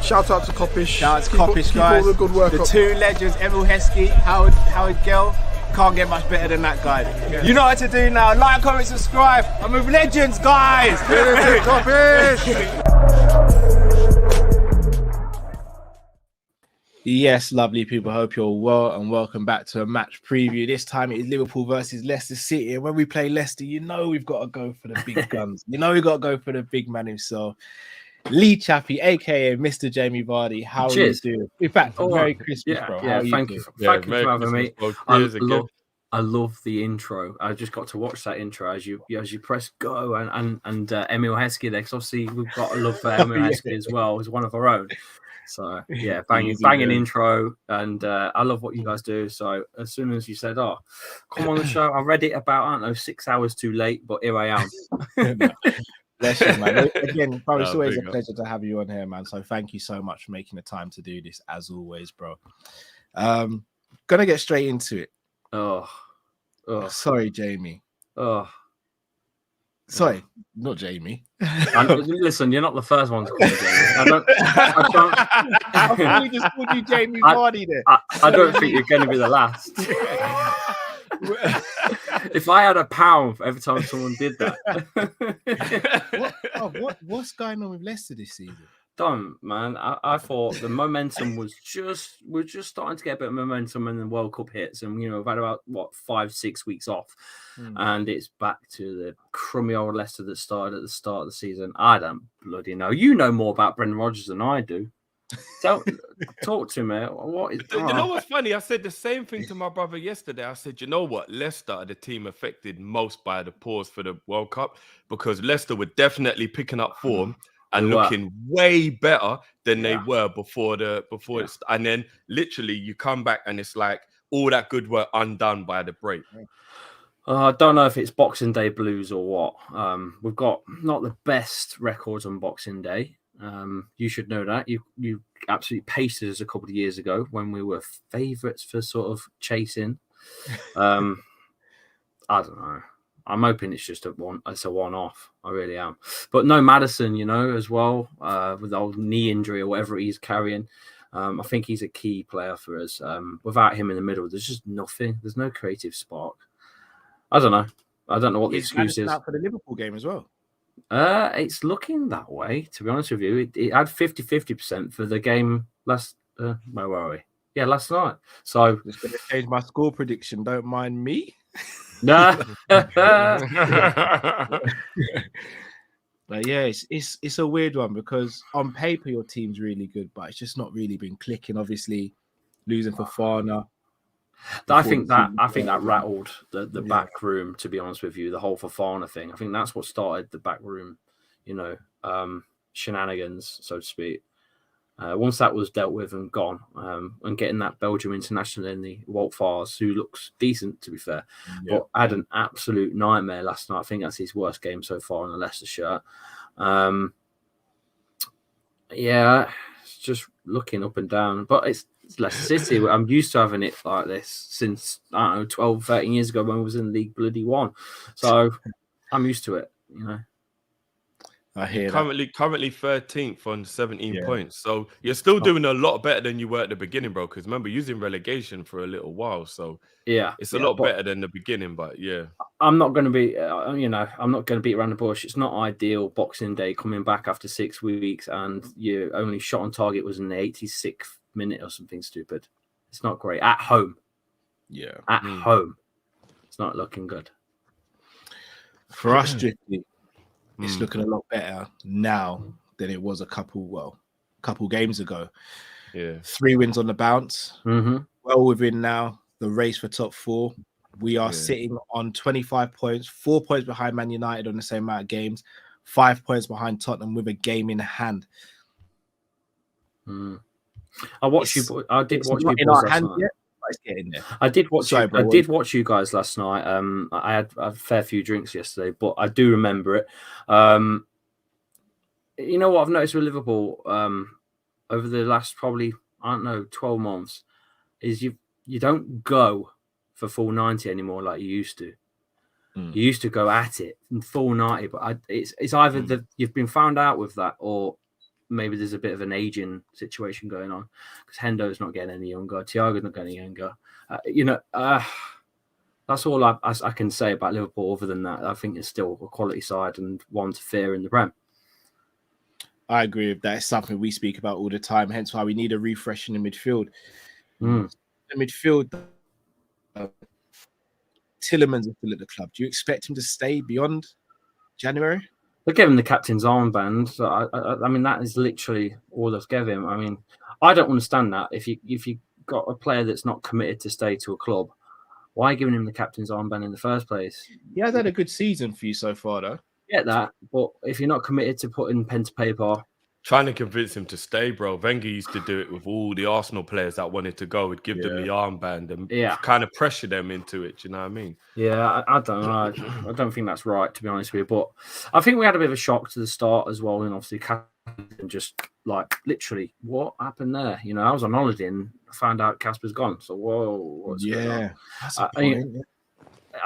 Shout out to Kop-Ish. Shout out to Kopish, guys. Keep all the good work the up. two legends, Emil Heskey, Howard Gill. Can't get much better than that guy. Yeah. You know what to do now. Like, comment, subscribe. I'm with legends, guys. Kopish. Yes, lovely people. Hope you're well and welcome back to a match preview. This time it is Liverpool versus Leicester City. And when we play Leicester, you know we've got to go for the big guns. You know we've got to go for the big man himself. Lee Chappie, aka Mr. Jamie Vardy. How are you doing? In fact, Merry Christmas, bro. Yeah, thank you for having me. I love the intro. I just got to watch that intro as you press go and Emil Heskey there, because obviously we've got a love for Emil Heskey as well as one of our own. So yeah, banging intro, and I love what you guys do. So as soon as you said, "Oh, come on the show," I read it about, I don't know, 6 hours too late, but here I am. Bless you, man. Again, bro, it's always a pleasure to have you on here, man. So thank you so much for making the time to do this, as always, bro. Gonna get straight into it. Oh, sorry, Jamie. Sorry, not Jamie. Listen, you're not the first one to call me Jamie. I really just called you Jamie Vardy there. I don't think you're going to be the last. If I had £1 for every time someone did that. What's going on with Leicester this season? Don't, man. I thought the momentum we're just starting to get a bit of momentum, and the World Cup hits, and we've had about 5-6 weeks off, and it's back to the crummy old Leicester that started at the start of the season. I don't bloody know. You know more about Brendan Rodgers than I do. Talk to me. What is? You know what's funny? I said the same thing to my brother yesterday. I said, you know what? Leicester are the team affected most by the pause for the World Cup, because Leicester were definitely picking up form and looking way better than they were before it's, and then literally you come back and it's like all that good work undone by the break. I don't know if it's Boxing Day blues or what. We've got not the best records on Boxing Day. You should know that. You absolutely pasted us a couple of years ago when we were favourites for sort of chasing. I don't know. I'm hoping it's just a one-off. I really am. But no Maddison, as well, with the old knee injury or whatever he's carrying. I think he's a key player for us. Without him in the middle, there's just nothing. There's no creative spark. I don't know. I don't know what the excuse is. Out for the Liverpool game as well. It's looking that way, to be honest with you. It had 50% for the game last. Where were we? Yeah, last night. So just going to change my score prediction. Don't mind me. No. But yeah, it's a weird one, because on paper your team's really good, but it's just not really been clicking. Obviously, losing for Fafana. I think that rattled the back room, to be honest with you. The whole Fafana thing. I think that's what started the back room, shenanigans, so to speak. Once that was dealt with and gone, and getting that Belgium international in the Wout Faes, who looks decent, to be fair, but had an absolute nightmare last night. I think that's his worst game so far in the Leicester shirt. It's just looking up and down, but it's Leicester City. I'm used to having it like this since, I don't know, 12, 13 years ago when I was in League Bloody One. So I'm used to it, I hear currently 13th on 17 points. So you're still doing a lot better than you were at the beginning, bro. Because remember, you was in relegation for a little while. So it's a lot better than the beginning. But I'm not going to be, I'm not going to beat around the bush. It's not ideal. Boxing Day coming back after 6 weeks, and your only shot on target was in the 86th minute or something stupid. It's not great at home. At home, it's not looking good for us. Strictly, it's looking a lot better now than it was a couple games ago. 3 wins on the bounce. Well within now the race for top 4. We are sitting on 25 points, 4 points behind Man United on the same amount of games, 5 points behind Tottenham with a game in hand. I watched you. I did watch you last night. It's getting there. I did watch. I did watch you guys last night. I had a fair few drinks yesterday, but I do remember it. You know what I've noticed with Liverpool over the last probably 12 months is you don't go for full 90 anymore like you used to. You used to go at it in full 90, but it's either that you've been found out with that, or maybe there's a bit of an aging situation going on because Hendo's not getting any younger, Thiago's not getting any younger. That's all I can say about Liverpool. Other than that, I think it's still a quality side and one to fear in the Prem. I agree with that. It's something we speak about all the time. Hence why we need a refresh in the midfield. The midfield, Tillemans is still at the club. Do you expect him to stay beyond January? They gave him the captain's armband. So I mean, that is literally all they've given him. I mean, I don't understand that. If you got a player that's not committed to stay to a club, why giving him the captain's armband in the first place? He has had a good season for you so far, though. Get that, but if you're not committed to putting pen to paper, trying to convince him to stay, bro. Wenger used to do it with all the Arsenal players that wanted to go. Would give them the armband and kind of pressure them into it. Do you know what I mean? Yeah, I don't know. I don't think that's right, to be honest with you. But I think we had a bit of a shock to the start as well, and obviously just like literally, what happened there? You know, I was on holiday and found out Casper's gone. So whoa, what's going on? That's a point.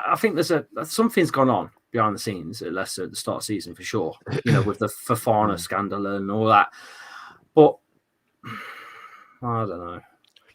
I think there's something's gone on behind the scenes at Leicester at the start of the season for sure. You know, with the Fofana scandal and all that. But I don't know.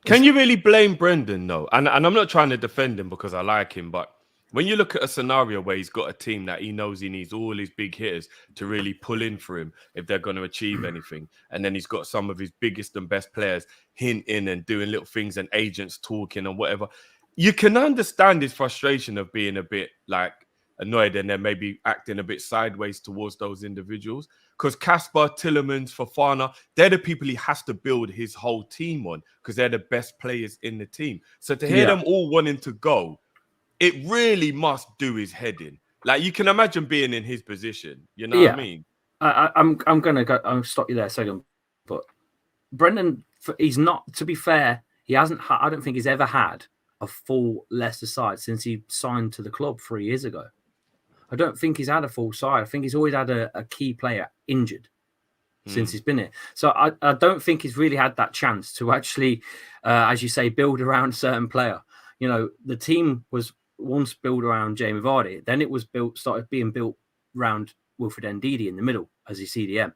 Can you really blame Brendan though? And I'm not trying to defend him because I like him, but when you look at a scenario where he's got a team that he knows he needs all his big hitters to really pull in for him if they're going to achieve anything, and then he's got some of his biggest and best players hinting and doing little things and agents talking and whatever, you can understand his frustration of being a bit like annoyed and then maybe acting a bit sideways towards those individuals. Because Casper, Tillemans, Fofana, they're the people he has to build his whole team on because they're the best players in the team. So to hear them all wanting to go, it really must do his head in. Like, you can imagine being in his position. You know what I mean? I'm going to go. I'll stop you there a second. But Brendan, he's not, to be fair, he hasn't, I don't think he's ever had a full Leicester side since he signed to the club 3 years ago. I don't think he's had a full side. I think he's always had a key player injured since he's been here. So I don't think he's really had that chance to actually, as you say, build around a certain player. You know, the team was once built around Jamie Vardy. Then it was started being built around Wilfred Ndidi in the middle as his CDM.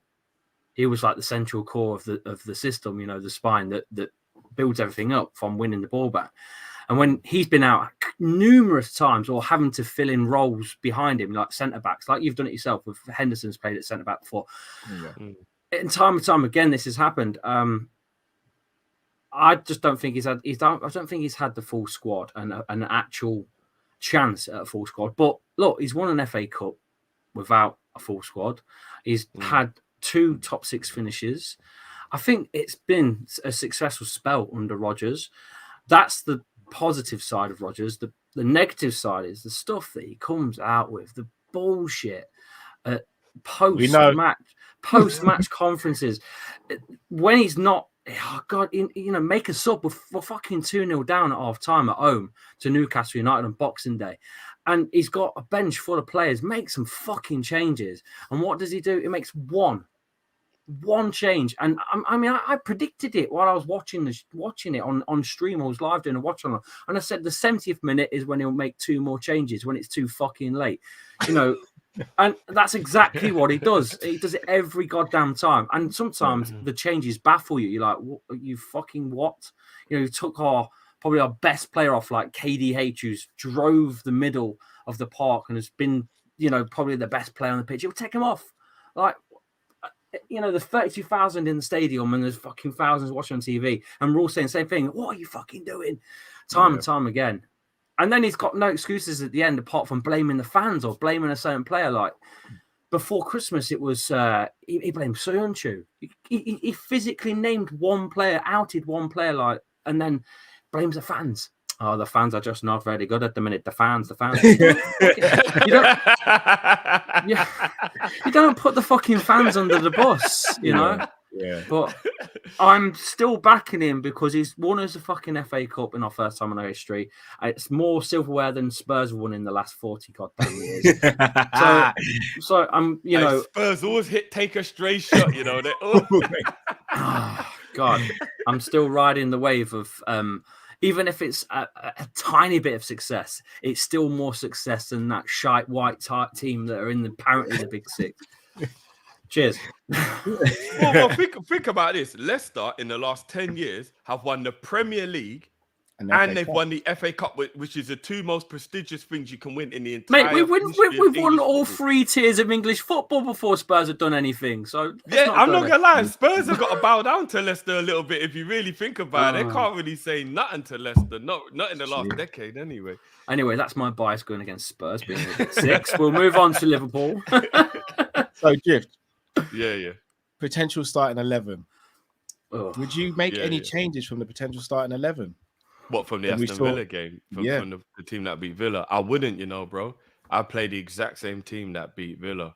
He was like the central core of the system, you know, the spine that builds everything up from winning the ball back. And when he's been out numerous times or having to fill in roles behind him, like centre-backs, like you've done it yourself with Henderson's played at centre-back before. And time and time again, this has happened. I just don't think I don't think he's had the full squad and an actual chance at a full squad. But look, he's won an FA Cup without a full squad. He's had 2 top 6 finishes. I think it's been a successful spell under Rodgers. That's the positive side of Rodgers. The negative side is the stuff that he comes out with, the bullshit post-match conferences. When he's not, oh God, make a sub. We're fucking 2-0 down at half time at home to Newcastle United on Boxing Day. And he's got a bench full of players. Make some fucking changes. And what does he do? He makes one change. And I mean, I predicted it while I was watching it on stream. I was live doing a watch on it. And I said the 70th minute is when he'll make 2 more changes when it's too fucking late. You know, and that's exactly what he does. He does it every goddamn time. And sometimes the changes baffle you. You're like, you fucking what? You know, he took probably our best player off, like KDH, who's drove the middle of the park and has been, you know, probably the best player on the pitch. He'll take him off. Like, you know, there's 32,000 in the stadium and there's fucking thousands watching on TV. And we're all saying the same thing. What are you fucking doing? Time and time again. And then he's got no excuses at the end apart from blaming the fans or blaming a certain player. Like before Christmas, it was he blamed Soyuncu. He physically named one player, outed one player, like, and then blames the fans. Oh, the fans are just not very good at the minute. The fans. You don't put the fucking fans under the bus, you know? Yeah. But I'm still backing him because he's won us a fucking FA Cup in our first time in our history. It's more silverware than Spurs have won in the last 40 goddamn years. so I'm, you know, Spurs always take a straight shot, you know. God, I'm still riding the wave of even if it's a tiny bit of success, it's still more success than that shite white team that are apparently the Big Six. Cheers. Well, think about this. Leicester in the last 10 years have won the Premier League and they've won the FA Cup, which is the two most prestigious things you can win in the entire. Mate, we've won all 3 tiers of English football before Spurs have done anything. So I'm not gonna lie, Spurs have got to bow down to Leicester a little bit. If you really think about it, they can't really say nothing to Leicester. Not in the last decade, anyway. Anyway, that's my bias going against Spurs being a bit 6. We'll move on to Liverpool. So, Drift. Yeah. Potential starting 11. Would you make any changes from the potential starting 11? What, from the Aston Villa game? From the team that beat Villa? I wouldn't, bro. I play the exact same team that beat Villa.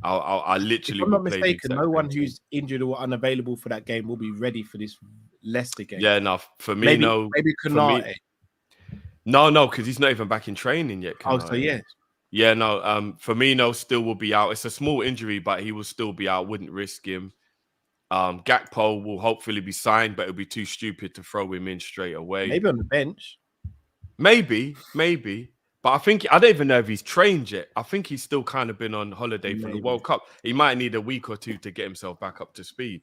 I literally. If I'm not mistaken, no one who's injured or unavailable for that game will be ready for this Leicester game. Yeah, enough. For me, no. Maybe Konate. No, because he's not even back in training yet. Konate. Oh, so yeah. Yeah, no. Firmino still will be out. It's a small injury, but he will still be out. Wouldn't risk him. Gakpo will hopefully be signed, but it'll be too stupid to throw him in straight away. Maybe on the bench. Maybe. But I don't even know if he's trained yet. I think he's still kind of been on holiday for the World Cup. He might need a week or 2 to get himself back up to speed.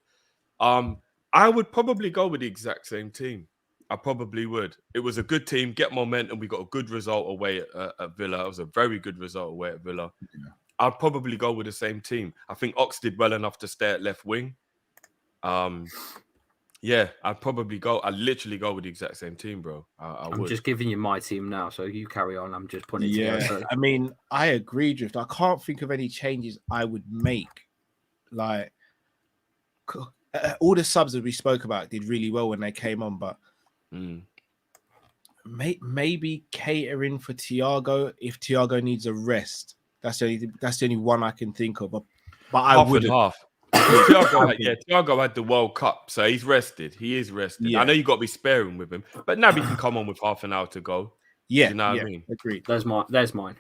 I would probably go with the exact same team. I probably would. It was a good team, get momentum. We got a good result away at Villa. It was a very good result away at Villa. Yeah. I'd probably go with the same team. I think Ox did well enough to stay at left wing. Yeah, I'd literally go with the exact same team, bro. I'm just giving you my team now, so you carry on. I'm just putting it together. I mean, I agree, Drift. I can't think of any changes I would make. Like, all the subs that we spoke about did really well when they came on, but maybe catering for Thiago if Thiago needs a rest. That's the only one I can think of. But I would half. Thiago had the World Cup, so he's rested. He is rested. Yeah. I know you got to be sparing with him, but now he can come on with half an hour to go. Yeah, you know what I mean? Agreed. There's mine.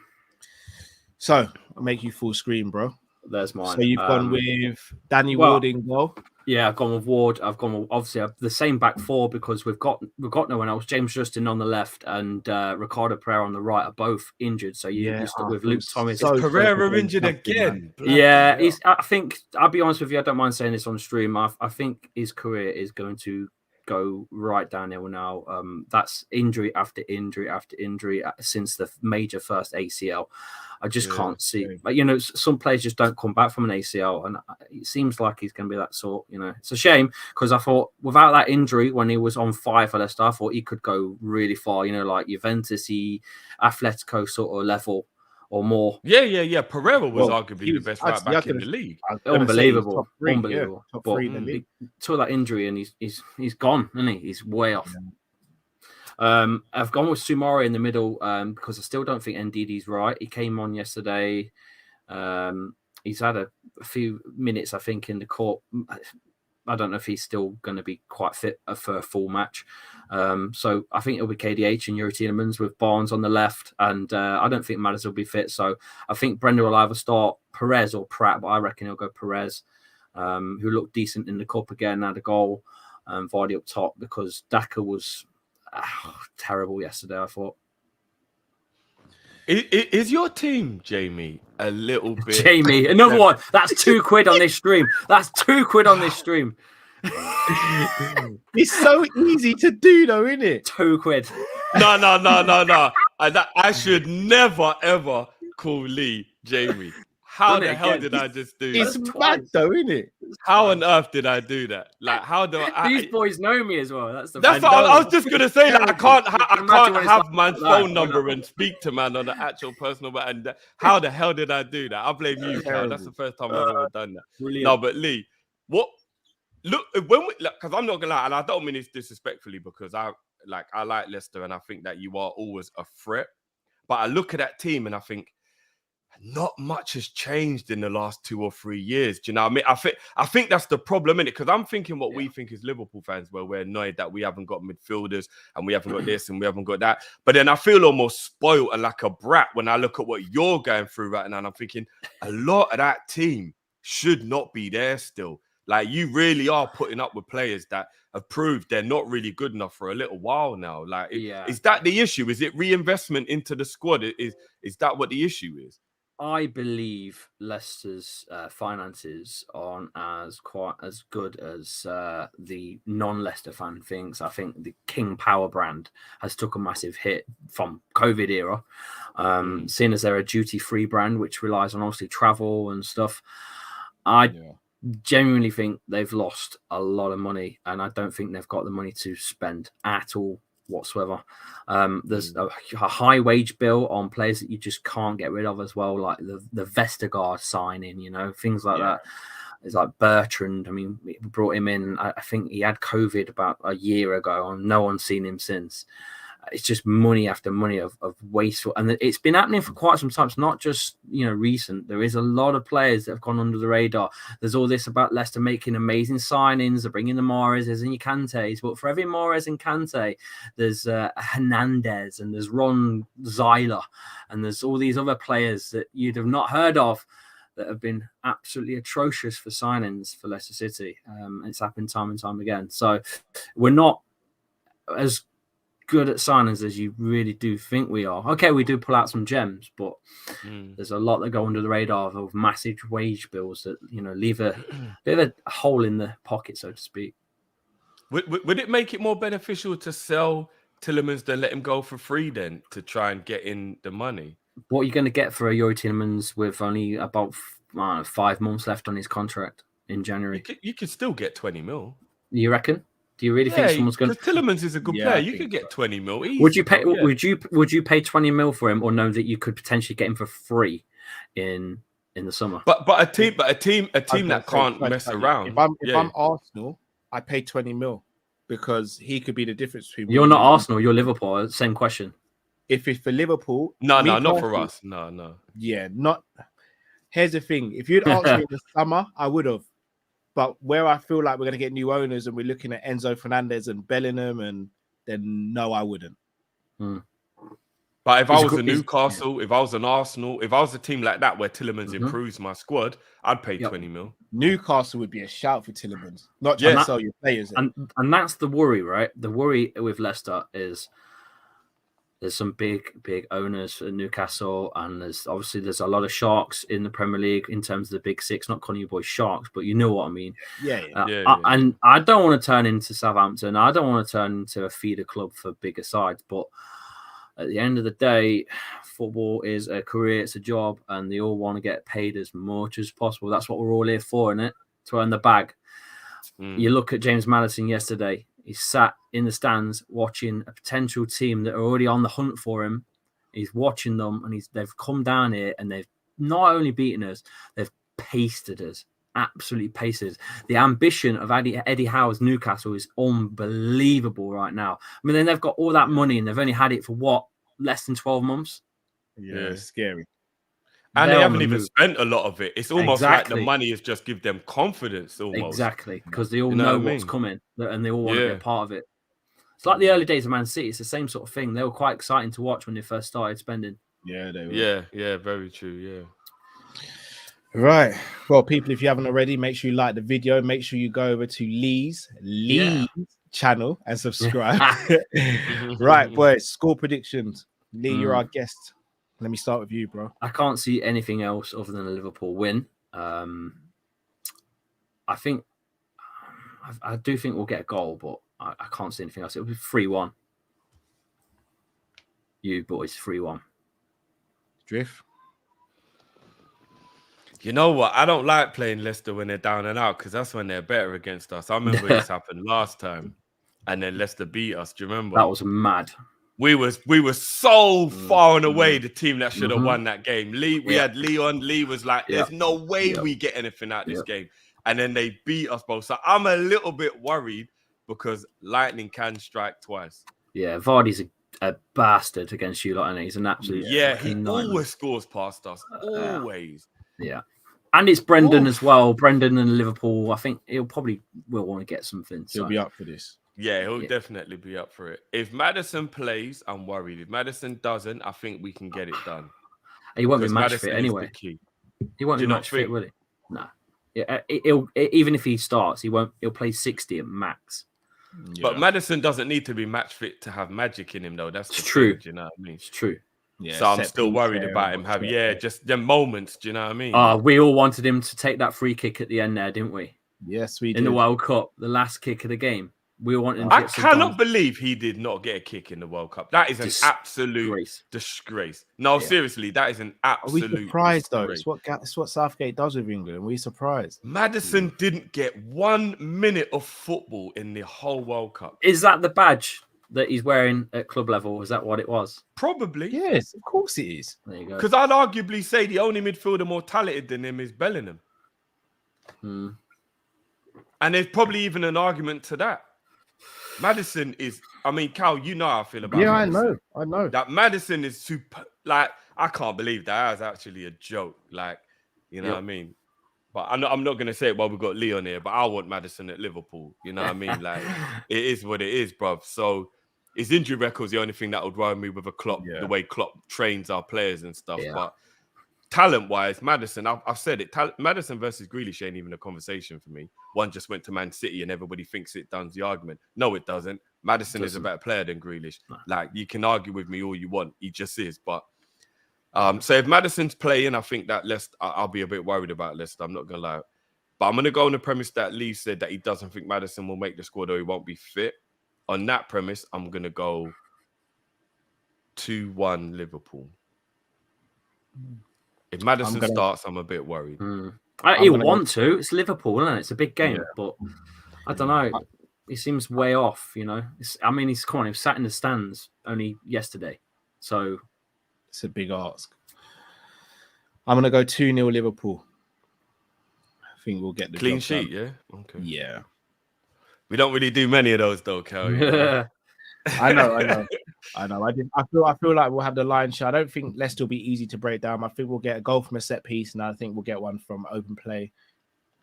So I'll make you full screen, bro. There's mine. So you've gone with Danny Ward in goal. Yeah, I've gone with Ward. I've gone with obviously the same back 4 because we've got no one else. James Justin on the left and Ricardo Pereira on the right are both injured. So you're stuck with Luke Thomas. Is Pereira injured again? Yeah, I think I'll be honest with you. I don't mind saying this on stream. I think his career is going to go right downhill now. That's injury after injury after injury since the major first ACL. I just can't see. But some players just don't come back from an ACL, and it seems like he's going to be that sort. It's a shame because I thought without that injury when he was on fire for Leicester, I thought he could go really far. Like Juventus-y, Atletico sort of level or more. Yeah. Pereira was arguably the best right back in the league. Unbelievable. Top 3 in the league. He took that injury and he's gone, isn't he? He's way off. I've gone with Sumari in the middle because I still don't think NDD's right. He came on yesterday. He's had a few minutes, I think, in the court. I don't know if he's still going to be quite fit for a full match. So I think it'll be KDH and Yuri Tielemans with Barnes on the left. And I don't think Madders will be fit. So I think Brenda will either start Perez or Pratt, but I reckon he'll go Perez, who looked decent in the cup again, had a goal. Vardy up top because Daka was terrible yesterday, I thought. Is your team, Jamie, a little bit... Jamie, another one. That's £2 on this stream. That's £2 on this stream. It's so easy to do, though, isn't it? £2. No. I should never, ever call Lee Jamie. How the hell did I just do that? It's mad, though, isn't it? How on earth did I do that? Like, how do I... These boys know me as well. That's what I was just gonna say. Like, I can't have man's phone number and speak to man on the actual personal. And how the hell did I do that? I blame you, Cal. That's the first time I've ever done that. Brilliant. No, but Lee, what? Look, because I'm not gonna lie, and I don't mean this disrespectfully, because I like Leicester, and I think that you are always a threat. But I look at that team and I think, not much has changed in the last 2 or 3 years. Do you know what I mean? I think that's the problem, innit? Because I'm thinking what we think as Liverpool fans, where we're annoyed that we haven't got midfielders and we haven't got this and we haven't got that. But then I feel almost spoiled and like a brat when I look at what you're going through right now. And I'm thinking a lot of that team should not be there still. Like, you really are putting up with players that have proved they're not really good enough for a little while now. Like, is that the issue? Is it reinvestment into the squad? Is that what the issue is? I believe Leicester's finances aren't quite as good as the non-Leicester fan thinks. I think the King Power brand has took a massive hit from COVID era, seeing as they're a duty-free brand which relies on obviously travel and stuff. I genuinely think they've lost a lot of money, and I don't think they've got the money to spend at all whatsoever. There's a high wage bill on players that you just can't get rid of as well, like the Vestergaard signing, things like that. It's like Bertrand. I mean, we brought him in. I think he had COVID about a year ago, and no one's seen him since. It's just money after money of wasteful, and it's been happening for quite some time. It's not just recent. There is a lot of players that have gone under the radar. There's all this about Leicester making amazing signings. They're bringing the Mahrezes and your Kantes, but for every Mahrez and Kante, there's Hernandez and there's Ron Zeiler, and there's all these other players that you'd have not heard of that have been absolutely atrocious for signings for Leicester City. It's happened time and time again. So we're not as good at signings as you really do think we are. Okay, we do pull out some gems, but there's a lot that go under the radar of massive wage bills that leave a bit of a hole in the pocket, so to speak. Would it make it more beneficial to sell Tielemans than let him go for free then to try and get in the money? What are you going to get for a Youri Tielemans with only about 5 months left on his contract in January? You could still get 20 mil. You reckon? Do you really think someone's going to? Tielemans is a good player. You could get 20 mil. Easy, would you pay? Would you pay 20 mil for him, or know that you could potentially get him for free in the summer? But a team that can't mess around. If I'm Arsenal, I pay 20 mil because he could be the difference between. You're not Arsenal. You're Liverpool. Same question. If it's for Liverpool, not for us. No. Yeah, not. Here's the thing: if you'd asked me in the summer, I would have. But where I feel like we're going to get new owners and we're looking at Enzo Fernandez and Bellingham, and then no, I wouldn't. But if I was a Newcastle, if I was an Arsenal, if I was a team like that where Tielemans improves my squad, I'd pay 20 mil. Newcastle would be a shout for Tielemans, not trying to sell your players. And that's the worry, right? The worry with Leicester is there's some big owners at Newcastle, and there's a lot of sharks in the Premier League in terms of the big six. Not calling you boys sharks, but you know what I mean. And I don't want to turn into Southampton. I don't want to turn into a feeder club for bigger sides. But at the end of the day, football is a career, it's a job, and they all want to get paid as much as possible. That's what we're all here for, isn't it? To earn the bag. You look at James Maddison yesterday. He sat in the stands watching a potential team that are already on the hunt for him. He's watching them, and they've come down here and they've not only beaten us, they've pasted us, absolutely pasted us. The ambition of Eddie Howe's Newcastle is unbelievable right now. I mean, then they've got all that money and they've only had it for less than 12 months? Yeah, it's scary. And they haven't even spent a lot of it. It's almost like the money has just give them confidence almost. Exactly, because they all know what's coming and they all want to be a part of it. It's like the early days of Man City. It's the same sort of thing. They were quite exciting to watch when they first started spending. Yeah, they were. Yeah, very true, yeah. Right. Well, people, if you haven't already, make sure you like the video. Make sure you go over to Lee's channel and subscribe. Right, boys, score predictions. Lee, you're our guest. Let me start with you, bro. I can't see anything else other than a Liverpool win. I do think we'll get a goal, but I can't see anything else. It'll be 3-1. You boys, 3-1. Drift. You know what? I don't like playing Leicester when they're down and out because that's when they're better against us. I remember this happened last time, and then Leicester beat us. Do you remember? That was mad. We were so far and away the team that should have won that game. We had Leon. Lee was like, "There's no way we get anything out of this game," and then they beat us both. So I'm a little bit worried because lightning can strike twice. Yeah, Vardy's a bastard against you, and he's an absolute he always scores past us, always. Yeah, and it's Brendan as well. Brendan and Liverpool. I think he'll probably will want to get something. He'll be up for this. Yeah, he'll definitely be up for it. If Maddison plays, I'm worried. If Maddison doesn't, I think we can get it done. He won't be match fit anyway. He won't be match fit, will he? No. Yeah, even if he starts, he won't. He'll play 60 at max. Yeah. But Maddison doesn't need to be match fit to have magic in him, though. That's true. Thing, you know what I mean? It's true. Yeah, so I'm still worried about him having, just them moments. Do you know what I mean? We all wanted him to take that free kick at the end there, didn't we? Yes, we did. In the World Cup, the last kick of the game. We all wanted him to I cannot believe he did not get a kick in the World Cup. That is an absolute disgrace. No, seriously, that is an absolute. Are we surprised disgrace. though? It's what Southgate does with England. We're surprised. Maddison didn't get 1 minute of football in the whole World Cup. Is that the badge that he's wearing at club level? Is that what it was? Probably. Yes, of course it is. There you go. Because I'd arguably say the only midfielder more talented than him is Bellingham. And there's probably even an argument to that. Maddison is, I mean, Cal, you know how I feel about Maddison. I know. That Maddison is super, like, I can't believe that was actually a joke. Like, you know what I mean? But I'm not going to say it while we've got Leon here, but I want Maddison at Liverpool. You know what I mean? Like, it is what it is, bruv. So his injury record's the only thing that would worry me with a Klopp, the way Klopp trains our players and stuff. Yeah. But talent-wise, Maddison, I've said it, Maddison versus Grealish ain't even a conversation for me. One just went to Man City and everybody thinks it does the argument. No, it doesn't. Maddison is a better player than Grealish. No. Like, you can argue with me all you want. He just is. But so if Maddison's playing, I think that Leicester, I'll be a bit worried about Leicester. I'm not going to lie. But I'm going to go on the premise that Lee said that he doesn't think Maddison will make the squad or he won't be fit. On that premise, I'm going to go 2-1 Liverpool. If Maddison starts, I'm a bit worried. He'll want to. It's Liverpool, isn't it? It's a big game, but I don't know. He seems way off, you know. He sat in the stands only yesterday. So it's a big ask. I'm going to go 2-0 Liverpool. I think we'll get the clean sheet, yeah? Okay. Yeah. We don't really do many of those, though, Cal. I know. I feel like we'll have the line shot. I don't think Leicester will be easy to break down. I think we'll get a goal from a set piece, and I think we'll get one from open play,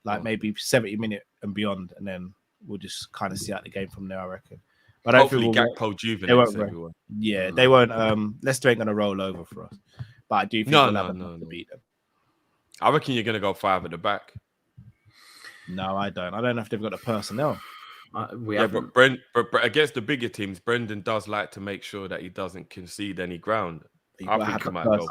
like maybe 70 minute and beyond, and then we'll just kind of see out the game from there, I reckon. But hopefully Gakpo juvenates everyone. Yeah, they won't. Leicester ain't going to roll over for us. But I do think we'll have enough to beat them. I reckon you're going to go 5 at the back. No, I don't. I don't know if they've got the personnel. But against the bigger teams, Brendan does like to make sure that he doesn't concede any ground. I think he might go.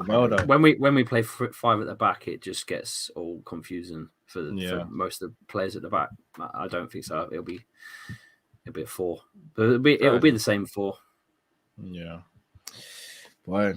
When we play 5 at the back, it just gets all confusing for most of the players at the back. I don't think so. It'll be a 4, but it'll be the same 4. Yeah. Well,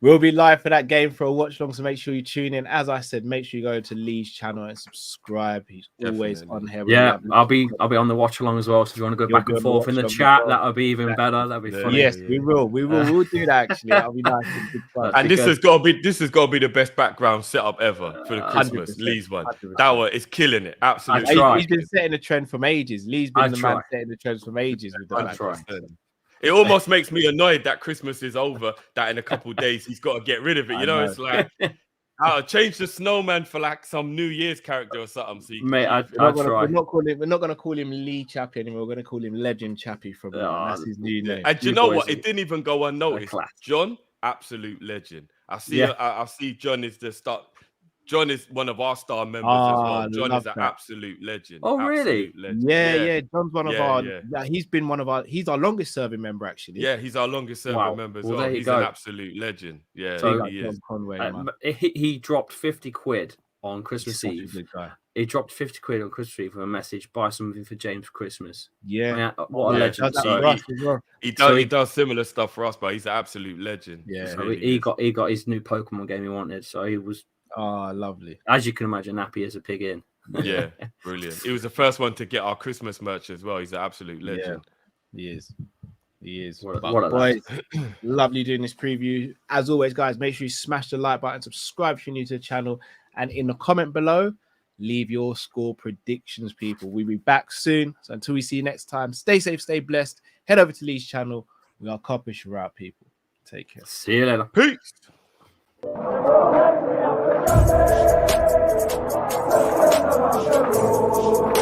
we'll be live for that game for a watch long, so make sure you tune in. As I said, make sure you go to Lee's channel and subscribe. He's always on here. Yeah, I'll be on the watch along as well. So if you want to go back and forth in the chat, that'll be even better. That'll be funny. Yes, we will. We'll do that actually. That'll be nice and big fun. And this has got to be the best background setup ever for the Christmas. 100%, Lee's one. 100%. That one is killing it. Absolutely. He's been setting the trend from ages. Lee's been the man setting the trend from ages with the background. It almost makes me annoyed that Christmas is over, that in a couple of days he's got to get rid of it. You know, it's like, I'll change the snowman for like some New Year's character or something. So we're not going to call him Lee Chappie anymore. We're going to call him Legend Chappie from that's his new name. And do you know what? It didn't even go unnoticed. John, absolute legend. I see John is the start. John is one of our star members as well. John is an absolute legend. Oh, really? Legend. Yeah. John's one of our. Yeah, he's been one of our. He's our longest serving member, actually. Yeah, he's our longest serving member as well. He's an absolute legend. Yeah, so he is. Conway, he dropped 50 quid on Christmas Eve. He dropped 50 quid on Christmas Eve with a message: "Buy something for James for Christmas." Yeah, what a legend! He does similar stuff for us, but he's an absolute legend. Yeah, so he got his new Pokemon game he wanted. So he was. Oh, lovely. As you can imagine, happy as a pig in. Yeah, brilliant. He was the first one to get our Christmas merch as well. He's an absolute legend. Yeah, he is. What a boys, lovely doing this preview. As always, guys, make sure you smash the like button, subscribe if you're new to the channel, and in the comment below, leave your score predictions, people. We'll be back soon. So until we see you next time, stay safe, stay blessed. Head over to Lee's channel. We are Kopish. We're out, people. Take care. See you later. Peace. Thank you.